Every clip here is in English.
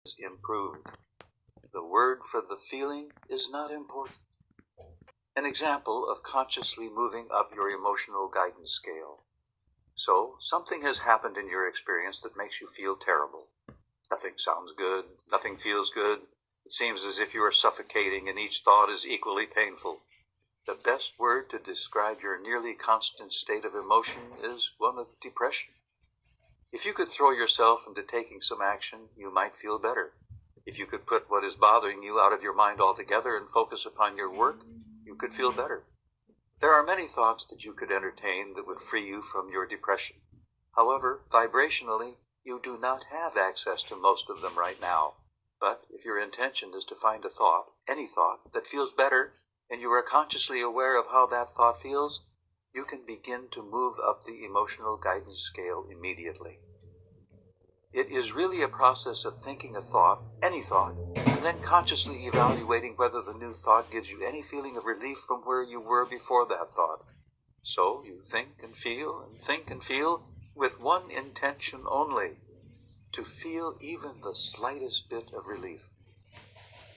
is improved. The word for the feeling is not important. An example of consciously moving up your emotional guidance scale. So, something has happened in your experience that makes you feel terrible. Nothing sounds good, nothing feels good. It seems as if you are suffocating and each thought is equally painful. The best word to describe your nearly constant state of emotion is one of depression. If you could throw yourself into taking some action, you might feel better. If you could put what is bothering you out of your mind altogether and focus upon your work, you could feel better. There are many thoughts that you could entertain that would free you from your depression. However, vibrationally, you do not have access to most of them right now. But if your intention is to find a thought, any thought, that feels better, and you are consciously aware of how that thought feels, you can begin to move up the emotional guidance scale immediately. It is really a process of thinking a thought, any thought, and then consciously evaluating whether the new thought gives you any feeling of relief from where you were before that thought. So you think and feel with one intention only, to feel even the slightest bit of relief.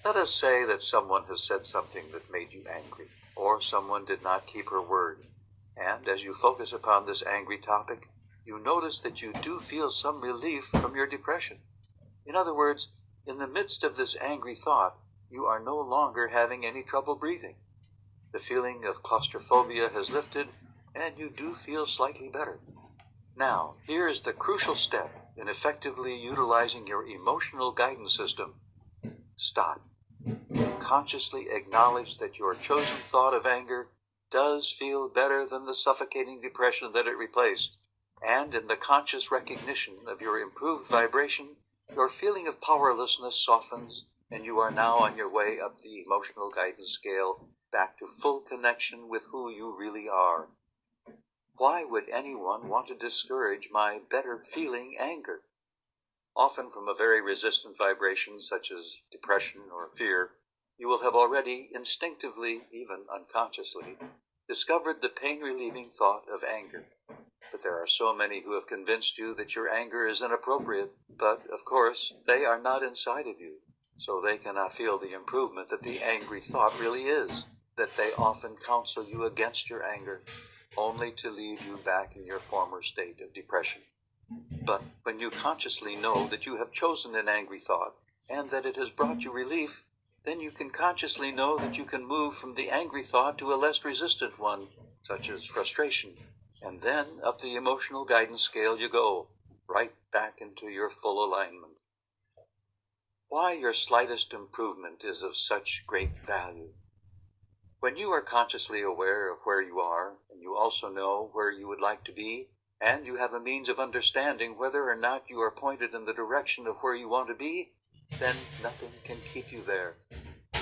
Let us say that someone has said something that made you angry, or someone did not keep her word, and as you focus upon this angry topic, you notice that you do feel some relief from your depression. In other words, in the midst of this angry thought, you are no longer having any trouble breathing. The feeling of claustrophobia has lifted, and you do feel slightly better. Now, here is the crucial step in effectively utilizing your emotional guidance system. Stop. Consciously acknowledge that your chosen thought of anger does feel better than the suffocating depression that it replaced. And in the conscious recognition of your improved vibration, your feeling of powerlessness softens, and you are now on your way up the emotional guidance scale back to full connection with who you really are. Why would anyone want to discourage my better feeling anger? Often from a very resistant vibration such as depression or fear, you will have already instinctively, even unconsciously, discovered the pain-relieving thought of anger. But there are so many who have convinced you that your anger is inappropriate, but, of course, they are not inside of you, so they cannot feel the improvement that the angry thought really is, that they often counsel you against your anger, only to leave you back in your former state of depression. But when you consciously know that you have chosen an angry thought, and that it has brought you relief, then you can consciously know that you can move from the angry thought to a less resistant one, such as frustration. And then up the emotional guidance scale you go, right back into your full alignment. Why your slightest improvement is of such great value. When you are consciously aware of where you are, and you also know where you would like to be, and you have a means of understanding whether or not you are pointed in the direction of where you want to be, then nothing can keep you there.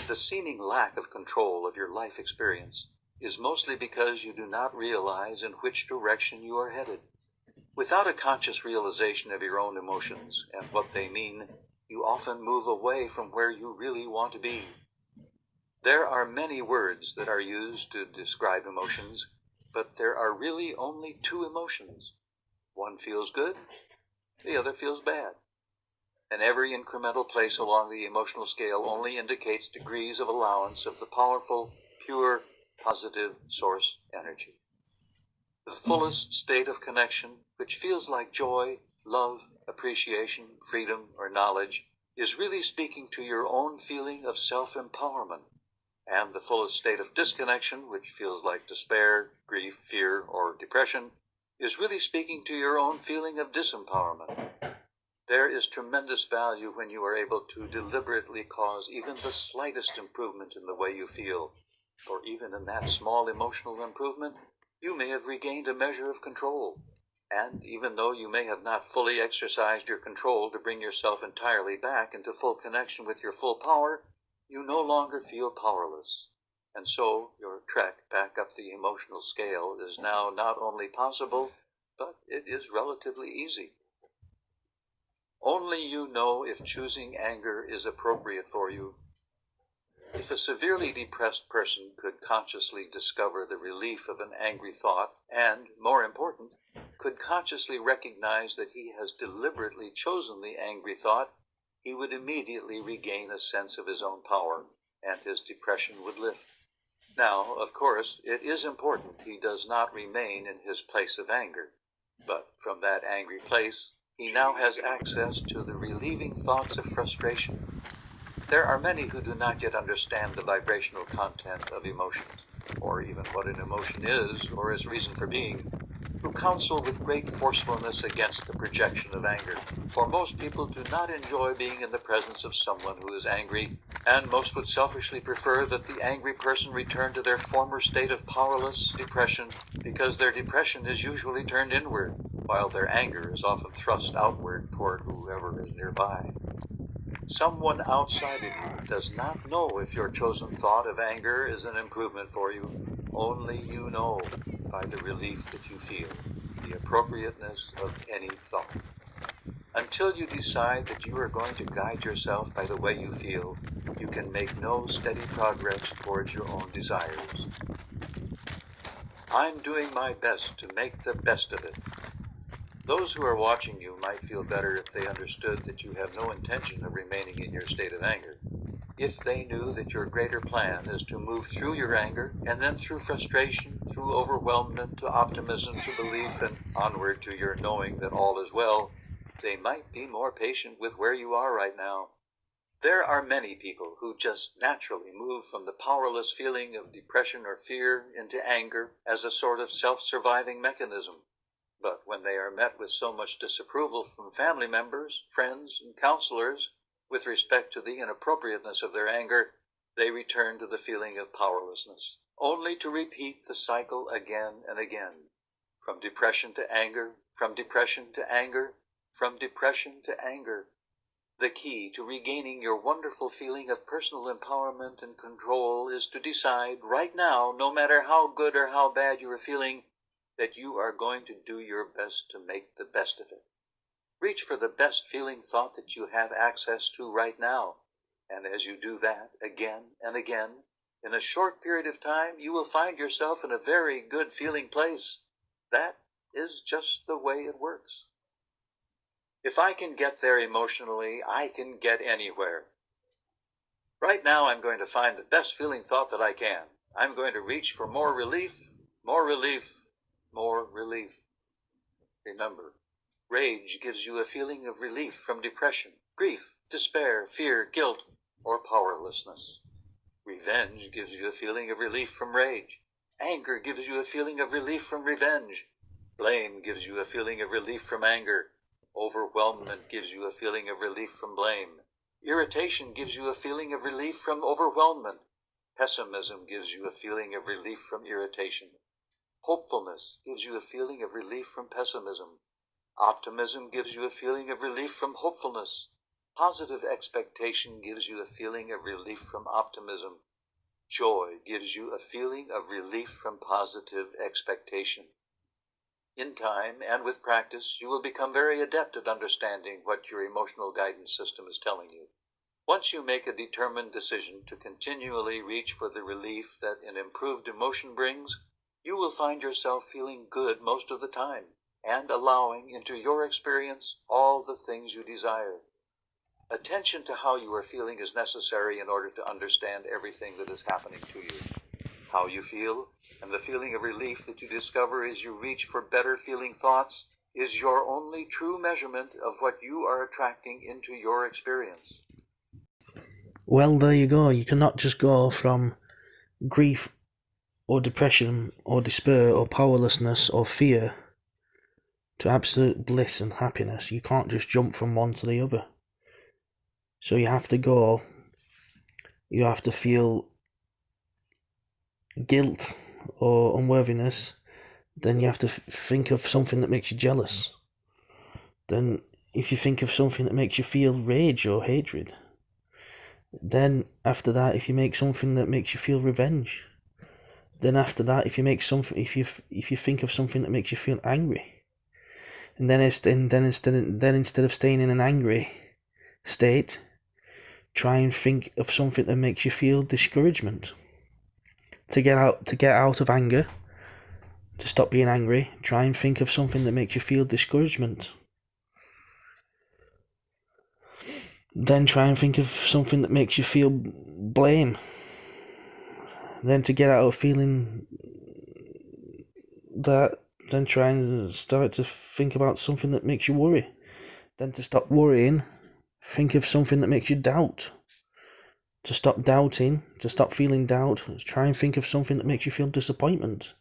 The seeming lack of control of your life experience is mostly because you do not realize in which direction you are headed. Without a conscious realization of your own emotions and what they mean, you often move away from where you really want to be. There are many words that are used to describe emotions, but there are really only two emotions. One feels good, the other feels bad. And every incremental place along the emotional scale only indicates degrees of allowance of the powerful, pure, positive source energy. The fullest state of connection, which feels like joy, love, appreciation, freedom, or knowledge, is really speaking to your own feeling of self-empowerment. And the fullest state of disconnection, which feels like despair, grief, fear, or depression, is really speaking to your own feeling of disempowerment. There is tremendous value when you are able to deliberately cause even the slightest improvement in the way you feel, for even in that small emotional improvement, you may have regained a measure of control. And even though you may have not fully exercised your control to bring yourself entirely back into full connection with your full power, you no longer feel powerless. And so your trek back up the emotional scale is now not only possible, but it is relatively easy. Only you know if choosing anger is appropriate for you. If a severely depressed person could consciously discover the relief of an angry thought, and, more important, could consciously recognize that he has deliberately chosen the angry thought, he would immediately regain a sense of his own power, and his depression would lift. Now, of course, it is important he does not remain in his place of anger, but from that angry place, he now has access to the relieving thoughts of frustration. There are many who do not yet understand the vibrational content of emotions, or even what an emotion is, or its reason for being, who counsel with great forcefulness against the projection of anger. For most people do not enjoy being in the presence of someone who is angry, and most would selfishly prefer that the angry person return to their former state of powerless depression, because their depression is usually turned inward, while their anger is often thrust outward toward whoever is nearby. Someone outside of you does not know if your chosen thought of anger is an improvement for you. Only you know, by the relief that you feel, the appropriateness of any thought. Until you decide that you are going to guide yourself by the way you feel, you can make no steady progress towards your own desires. I'm doing my best to make the best of it. Those who are watching you might feel better if they understood that you have no intention of remaining in your state of anger. If they knew that your greater plan is to move through your anger, and then through frustration, through overwhelmment, to optimism, to belief, and onward to your knowing that all is well, they might be more patient with where you are right now. There are many people who just naturally move from the powerless feeling of depression or fear into anger as a sort of self-surviving mechanism. But when they are met with so much disapproval from family members, friends, and counselors with respect to the inappropriateness of their anger, they return to the feeling of powerlessness, only to repeat the cycle again and again. From depression to anger, from depression to anger, from depression to anger. The key to regaining your wonderful feeling of personal empowerment and control is to decide right now, no matter how good or how bad you are feeling, that you are going to do your best to make the best of it. Reach for the best feeling thought that you have access to right now, and as you do that again and again, in a short period of time, you will find yourself in a very good feeling place. That is just the way it works. If I can get there emotionally, I can get anywhere. Right now, I'm going to find the best feeling thought that I can. I'm going to reach for more relief, more relief, more relief. Remember, rage gives you a feeling of relief from depression, grief, despair, fear, guilt, or powerlessness. Revenge gives you a feeling of relief from rage. Anger gives you a feeling of relief from revenge. Blame gives you a feeling of relief from anger. Overwhelmment gives you a feeling of relief from blame. Irritation gives you a feeling of relief from overwhelmment. Pessimism gives you a feeling of relief from irritation. Hopefulness gives you a feeling of relief from pessimism. Optimism gives you a feeling of relief from hopefulness. Positive expectation gives you a feeling of relief from optimism. Joy gives you a feeling of relief from positive expectation. In time and with practice, you will become very adept at understanding what your emotional guidance system is telling you. Once you make a determined decision to continually reach for the relief that an improved emotion brings, you will find yourself feeling good most of the time, and allowing into your experience all the things you desire. Attention to how you are feeling is necessary in order to understand everything that is happening to you. How you feel, and the feeling of relief that you discover as you reach for better feeling thoughts, is your only true measurement of what you are attracting into your experience. Well, there you go. You cannot just go from grief or depression or despair or powerlessness or fear to absolute bliss and happiness. You can't just jump from one to the other. So you have to feel guilt or unworthiness. Then you have to think of something that makes you jealous. Then if you think of something that makes you feel rage or hatred, then after that, if you make something that makes you feel revenge, then after that, if you think of something that makes you feel angry, and then instead of staying in an angry state, try and think of something that makes you feel discouragement. To get out of anger, to stop being angry, try and think of something that makes you feel discouragement. Then try and think of something that makes you feel blame. Then to get out of feeling that, then try and start to think about something that makes you worry. Then to stop worrying, think of something that makes you doubt. To stop doubting, to stop feeling doubt, try and think of something that makes you feel disappointment.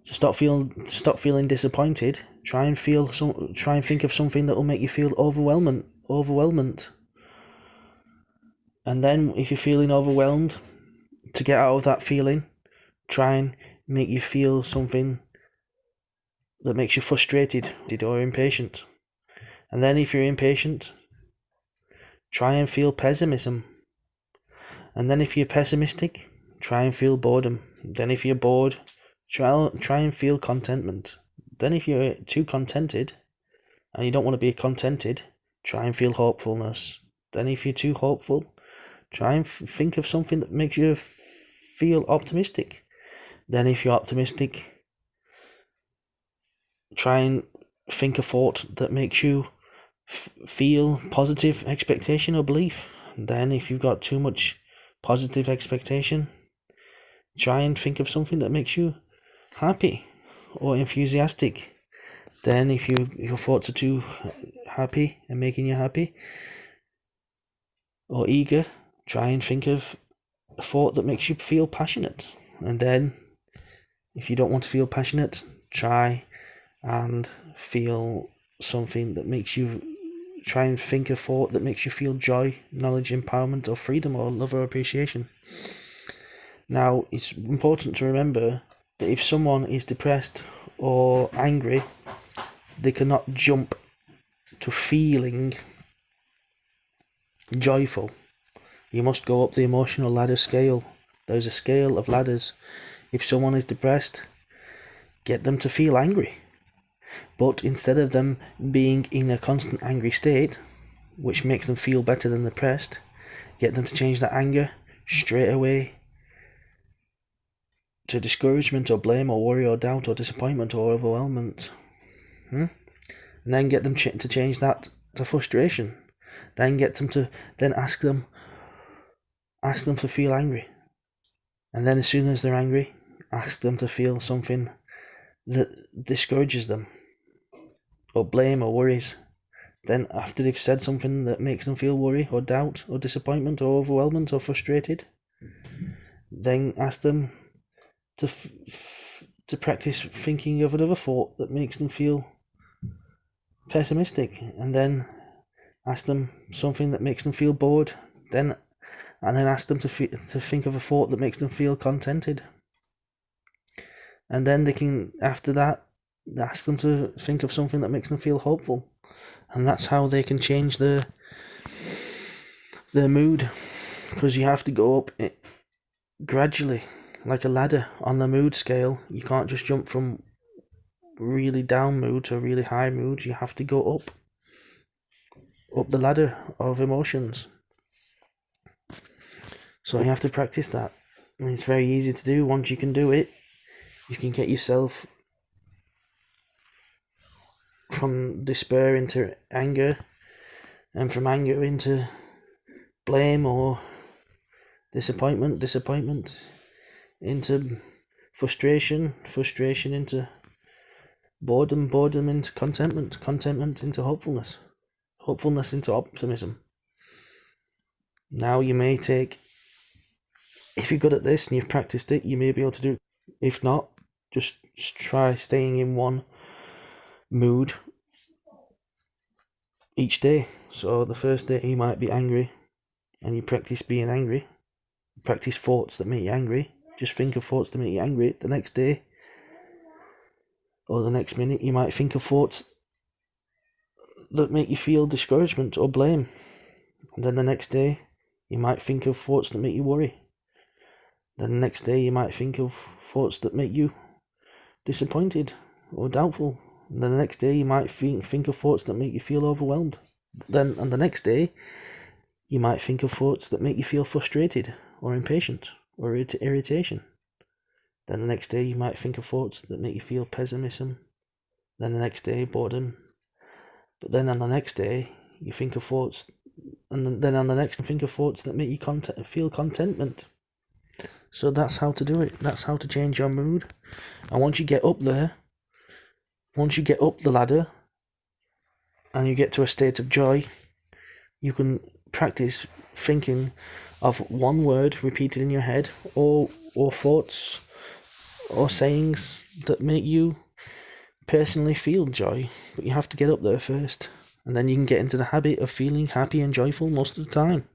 To stop feeling disappointed, try and think of something that will make you feel overwhelmment. And then if you're feeling overwhelmed, to get out of that feeling, try and make you feel something that makes you frustrated or impatient. And then if you're impatient, try and feel pessimism. And then if you're pessimistic, try and feel boredom. Then if you're bored, try and feel contentment. Then if you're too contented and you don't want to be contented, try and feel hopefulness. Then if you're too hopeful, try and think of something that makes you feel optimistic. Then if you're optimistic, try and think a thought that makes you feel positive expectation or belief. Then if you've got too much positive expectation, try and think of something that makes you happy or enthusiastic. Then if your thoughts are too happy and making you happy or eager, try and think of a thought that makes you feel passionate. And then if you don't want to feel passionate, try and feel something that makes you try and think a thought that makes you feel joy, knowledge, empowerment, or freedom, or love or appreciation. Now, it's important to remember that if someone is depressed or angry, they cannot jump to feeling joyful. You must go up the emotional ladder scale. There's a scale of ladders. If someone is depressed, get them to feel angry. But instead of them being in a constant angry state, which makes them feel better than depressed, get them to change that anger straight away to discouragement or blame or worry or doubt or disappointment or overwhelmment. And then get them to change that to frustration. Then get them to ask them to feel angry. And then as soon as they're angry, ask them to feel something that discourages them or blame or worries. Then after they've said something that makes them feel worry or doubt or disappointment or overwhelmed or frustrated, then ask them to practice thinking of another thought that makes them feel pessimistic, and then ask them something that makes them feel bored, and then ask them to think of a thought that makes them feel contented. And then they can, after that, ask them to think of something that makes them feel hopeful. And that's how they can change their mood, because you have to go up gradually, like a ladder on the mood scale. You can't just jump from really down mood to really high mood. You have to go up the ladder of emotions. So you have to practice that, and it's very easy to do. Once you can do it, you can get yourself from despair into anger, and from anger into blame or disappointment into frustration into boredom into contentment into hopefulness into optimism. Now you may take, if you're good at this and you've practiced it, you may be able to do it. If not, just try staying in one mood each day. So the first day you might be angry, and you practice being angry. Practice thoughts that make you angry. Just think of thoughts that make you angry. The next day or the next minute you might think of thoughts that make you feel discouragement or blame. And then the next day you might think of thoughts that make you worry. Then the next day you might think of thoughts that make you disappointed or doubtful. And then the next day you might think of thoughts that make you feel overwhelmed. Then on the next day you might think of thoughts that make you feel frustrated or impatient or irritation. Then the next day you might think of thoughts that make you feel pessimism. Then the next day boredom. But then on the next day you think of thoughts and then on the next, think of thoughts that make you feel contentment. So that's how to do it. That's how to change your mood. And once you get up there, once you get up the ladder, and you get to a state of joy, you can practice thinking of one word repeated in your head, or thoughts or sayings that make you personally feel joy. But you have to get up there first, and then you can get into the habit of feeling happy and joyful most of the time.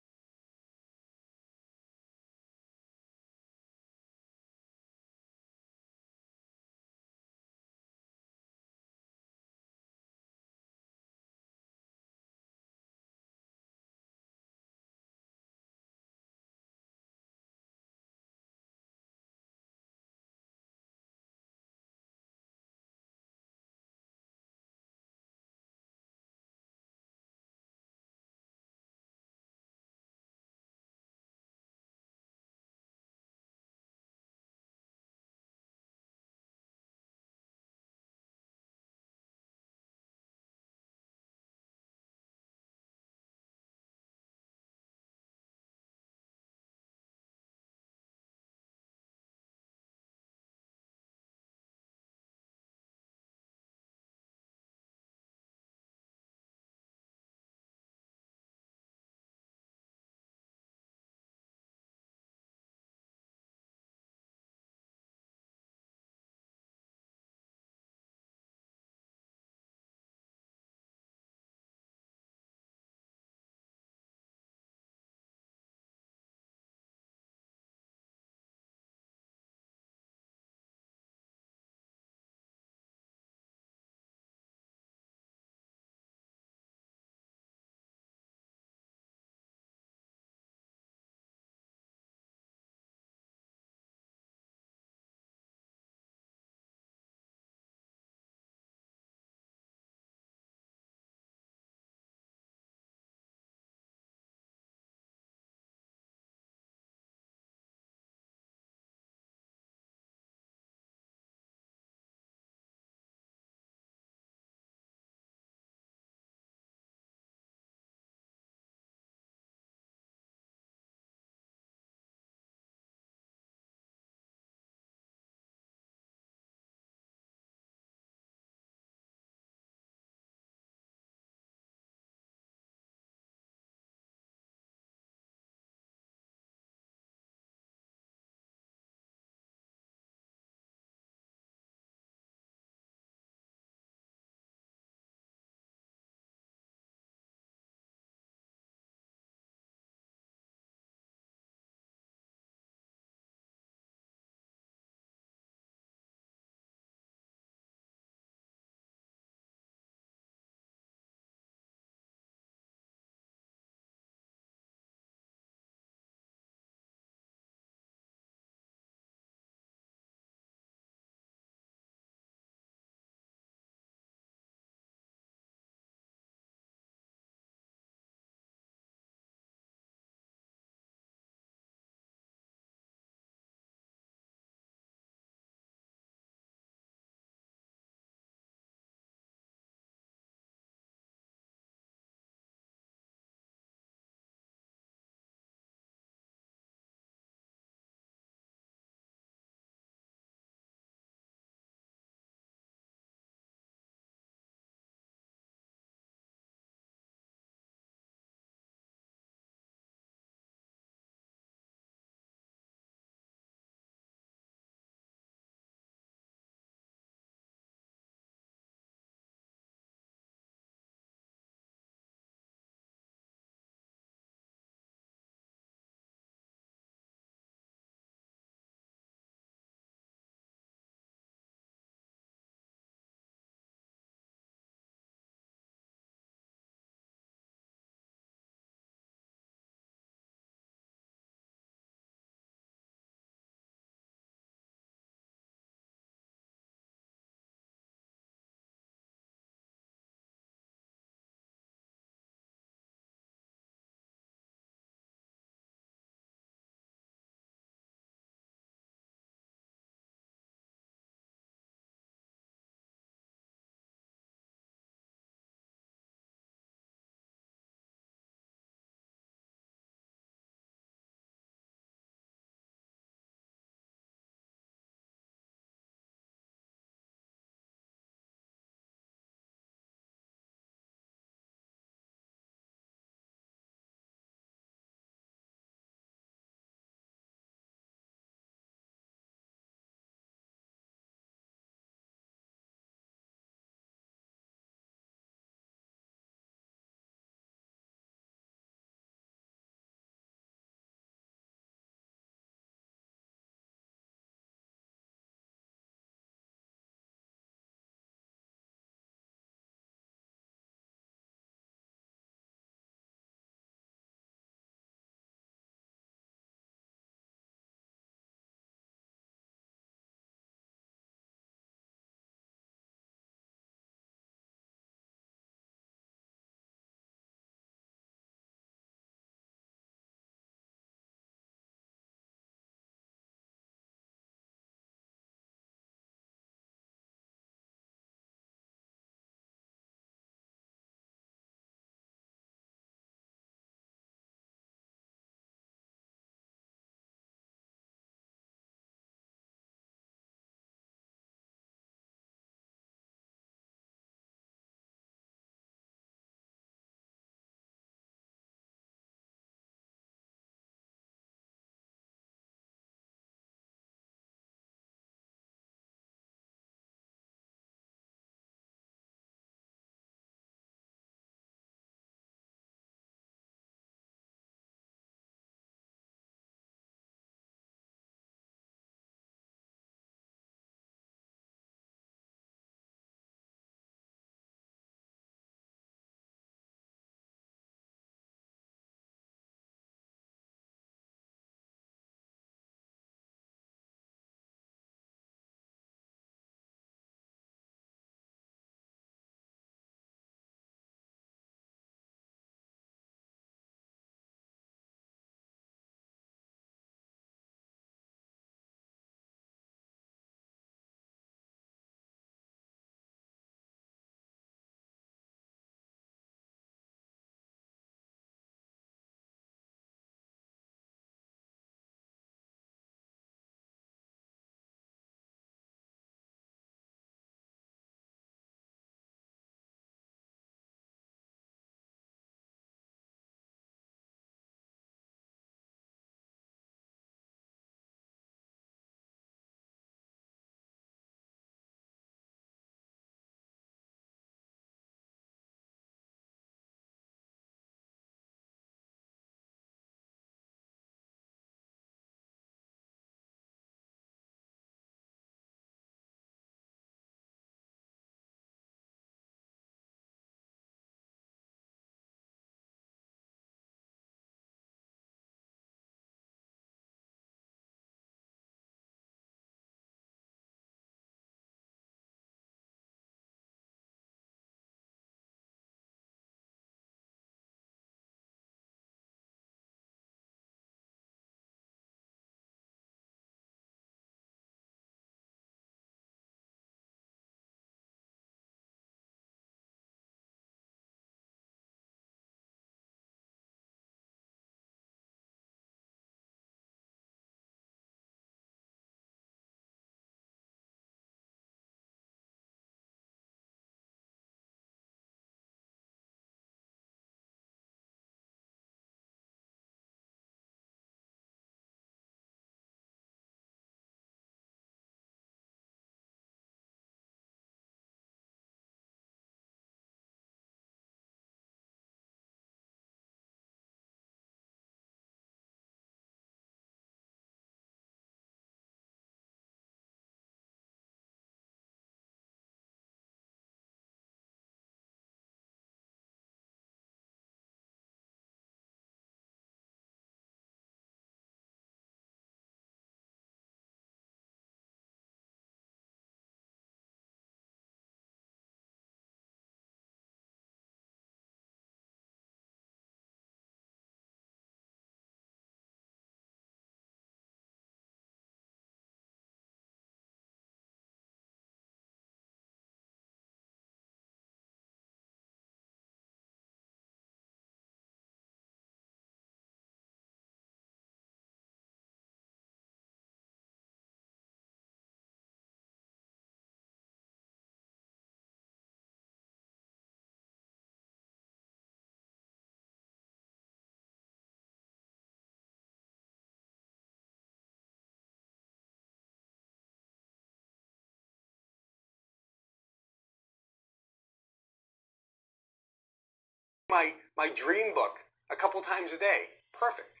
my dream book a couple times a day. Perfect.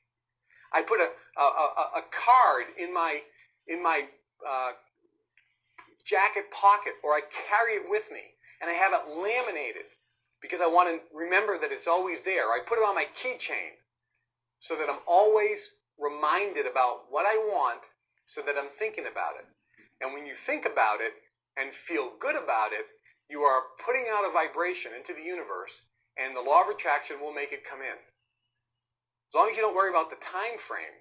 I put a card in my jacket pocket, or I carry it with me, and I have it laminated because I want to remember that it's always there. I put it on my keychain so that I'm always reminded about what I want, so that I'm thinking about it. And when you think about it and feel good about it, you are putting out a vibration into the universe, and the law of attraction will make it come in. As long as you don't worry about the time frame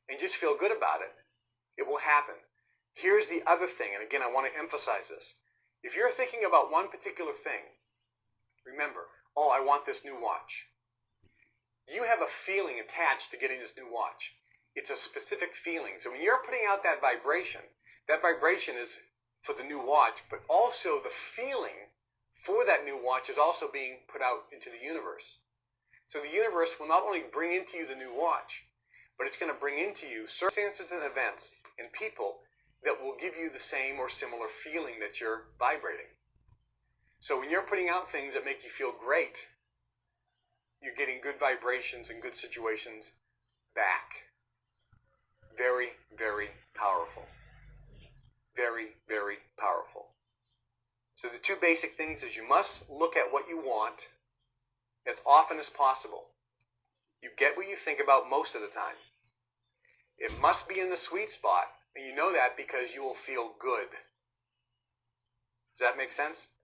and just feel good about it, it will happen. Here's the other thing, and again, I want to emphasize this. If you're thinking about one particular thing, remember, oh, I want this new watch. You have a feeling attached to getting this new watch. It's a specific feeling. So when you're putting out that vibration is for the new watch, but also the feeling for that new watch is also being put out into the universe. So the universe will not only bring into you the new watch, but it's going to bring into you circumstances and events and people that will give you the same or similar feeling that you're vibrating. So when you're putting out things that make you feel great, you're getting good vibrations and good situations back. Very, very powerful. Very, very powerful. So the two basic things is you must look at what you want as often as possible. You get what you think about most of the time. It must be in the sweet spot, and you know that because you will feel good. Does that make sense?